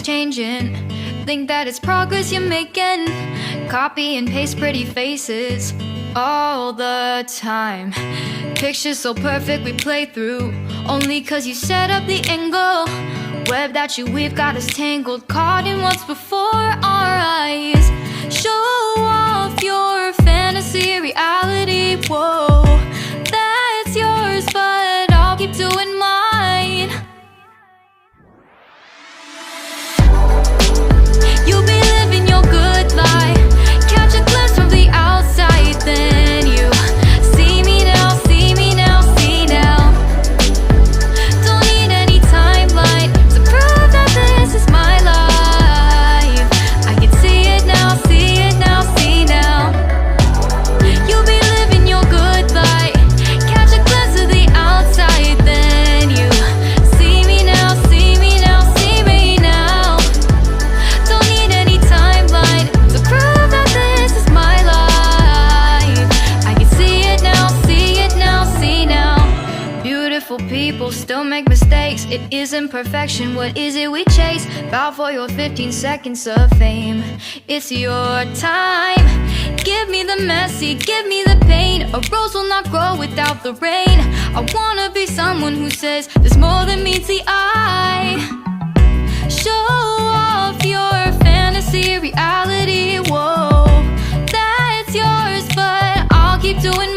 changing. Think that it's progress you're making. Copy and paste pretty faces all the time. Pictures so perfect we play through, only cause you set up the angle. Web that you weave got us tangled, caught in what's before our eyes. Show off your fantasy reality, whoa, that's yours, but I'll keep doing mine. You'll be living your good life, catch a glimpse from the outside, then you see me now, see me now, see Successful people still make mistakes. It isn't perfection, what is it we chase? Bow for your 15 seconds of fame. It's your time. Give me the messy, give me the pain. A rose will not grow without the rain. I wanna be someone who says there's more than meets the eye. Show off your fantasy, reality, whoa, that's yours, but I'll keep doing